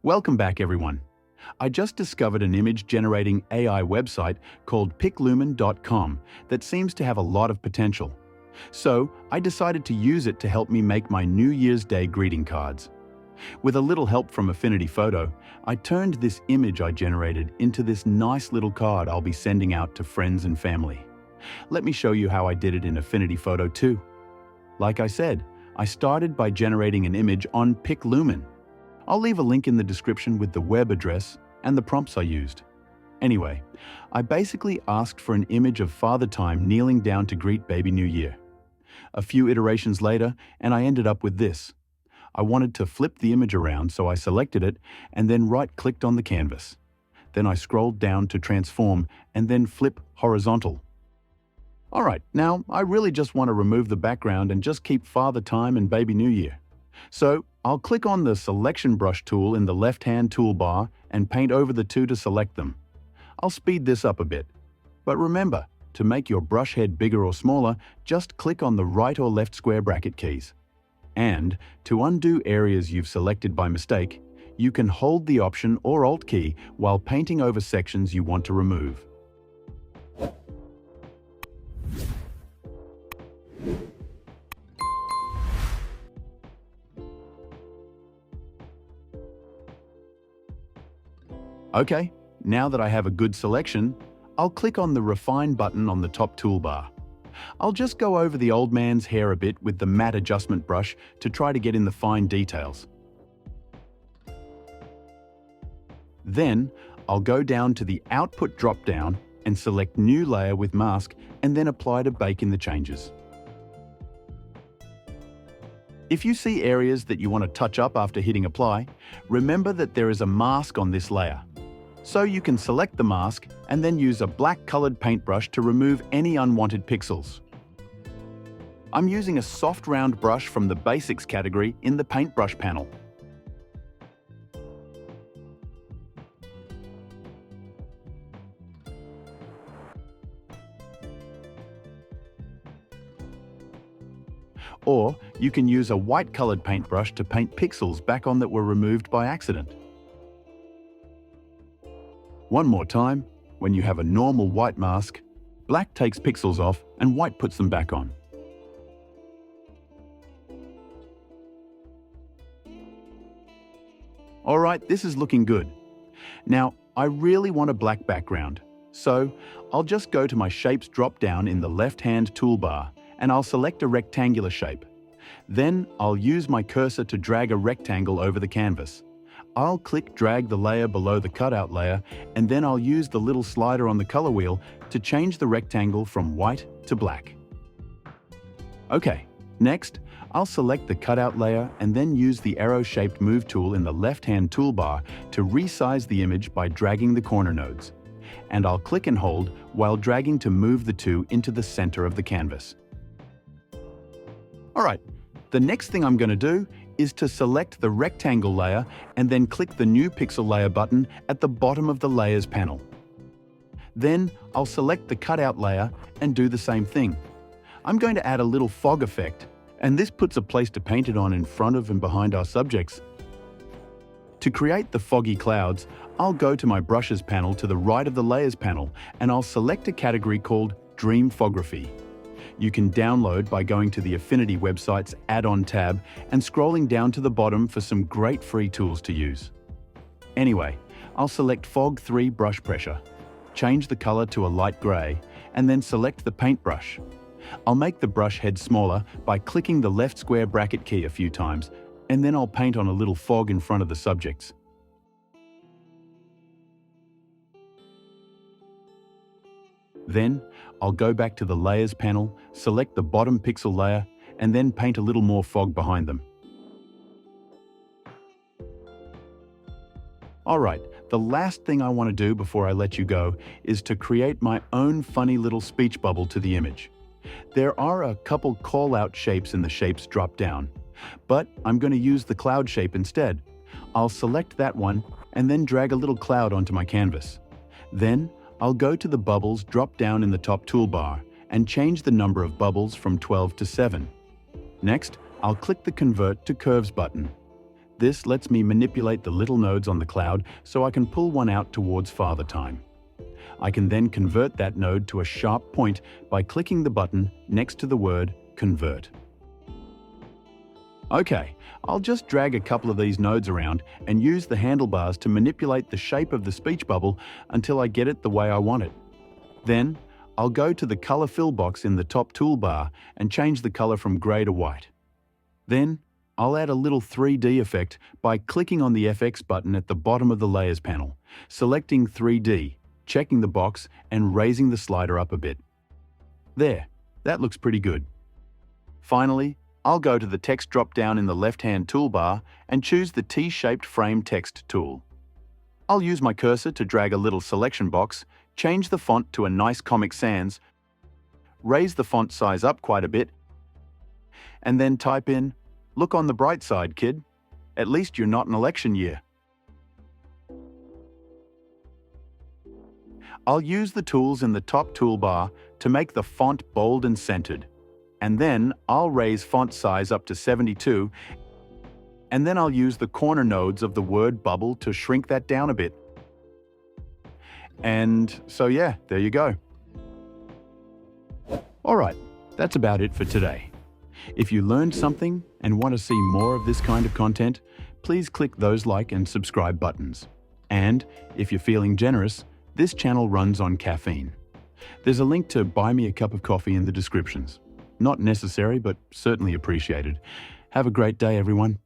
Welcome back, everyone. I just discovered an image-generating AI website called Piclumen.com that seems to have a lot of potential. So I decided to use it to help me make my New Year's Day greeting cards. With a little help from Affinity Photo, I turned this image I generated into this nice little card I'll be sending out to friends and family. Let me show you how I did it in Affinity Photo too. Like I said, I started by generating an image on Piclumen. I'll leave a link in the description with the web address and the prompts I used. Anyway, I basically asked for an image of Father Time kneeling down to greet Baby New Year. A few iterations later, and I ended up with this. I wanted to flip the image around, so I selected it and then right-clicked on the canvas. Then I scrolled down to transform and then flip horizontal. Alright, now I really just want to remove the background and just keep Father Time and Baby New Year. So I'll click on the selection brush tool in the left-hand toolbar and paint over the two to select them. I'll speed this up a bit. But remember, to make your brush head bigger or smaller, just click on the right or left square bracket keys. And to undo areas you've selected by mistake, you can hold the Option or Alt key while painting over sections you want to remove. Okay, now that I have a good selection, I'll click on the Refine button on the top toolbar. I'll just go over the old man's hair a bit with the matte adjustment brush to try to get in the fine details. Then, I'll go down to the Output drop-down and select New Layer with Mask and then apply to bake in the changes. If you see areas that you want to touch up after hitting Apply, remember that there is a mask on this layer. So you can select the mask and then use a black-colored paintbrush to remove any unwanted pixels. I'm using a soft round brush from the Basics category in the Paintbrush panel. Or you can use a white-colored paintbrush to paint pixels back on that were removed by accident. One more time, when you have a normal white mask, black takes pixels off and white puts them back on. Alright, this is looking good. Now, I really want a black background, so I'll just go to my Shapes drop-down in the left-hand toolbar and I'll select a rectangular shape. Then I'll use my cursor to drag a rectangle over the canvas. I'll drag the layer below the cutout layer, and then I'll use the little slider on the color wheel to change the rectangle from white to black. Okay, next, I'll select the cutout layer and then use the arrow-shaped Move tool in the left-hand toolbar to resize the image by dragging the corner nodes. And I'll click and hold while dragging to move the two into the center of the canvas. Alright, the next thing I'm going to do is to select the rectangle layer and then click the New Pixel Layer button at the bottom of the Layers panel. Then I'll select the cutout layer and do the same thing. I'm going to add a little fog effect, and this puts a place to paint it on in front of and behind our subjects. To create the foggy clouds, I'll go to my Brushes panel to the right of the Layers panel and I'll select a category called Dream Photography. You can download by going to the Affinity website's add-on tab and scrolling down to the bottom for some great free tools to use. Anyway, I'll select Fog 3 Brush Pressure, change the color to a light gray, and then select the paintbrush. I'll make the brush head smaller by clicking the left square bracket key a few times, and then I'll paint on a little fog in front of the subjects. Then, I'll go back to the Layers panel, select the bottom pixel layer, and then paint a little more fog behind them. Alright, the last thing I want to do before I let you go is to create my own funny little speech bubble to the image. There are a couple call-out shapes in the Shapes drop-down, but I'm going to use the cloud shape instead. I'll select that one and then drag a little cloud onto my canvas. Then, I'll go to the Bubbles drop-down in the top toolbar and change the number of bubbles from 12 to 7. Next, I'll click the Convert to Curves button. This lets me manipulate the little nodes on the cloud so I can pull one out towards Father Time. I can then convert that node to a sharp point by clicking the button next to the word Convert. Okay, I'll just drag a couple of these nodes around and use the handlebars to manipulate the shape of the speech bubble until I get it the way I want it. Then, I'll go to the Color Fill box in the top toolbar and change the color from gray to white. Then, I'll add a little 3D effect by clicking on the FX button at the bottom of the Layers panel, selecting 3D, checking the box and raising the slider up a bit. There, that looks pretty good. Finally, I'll go to the text drop-down in the left-hand toolbar and choose the T-shaped frame text tool. I'll use my cursor to drag a little selection box, change the font to a nice Comic Sans, raise the font size up quite a bit, and then type in, "Look on the bright side, kid. At least you're not in election year." I'll use the tools in the top toolbar to make the font bold and centered. And then I'll raise font size up to 72, and then I'll use the corner nodes of the word bubble to shrink that down a bit. And so yeah, there you go. Alright, that's about it for today. If you learned something and want to see more of this kind of content, please click those like and subscribe buttons. And if you're feeling generous, this channel runs on caffeine. There's a link to buy me a cup of coffee in the descriptions. Not necessary, but certainly appreciated. Have a great day, everyone.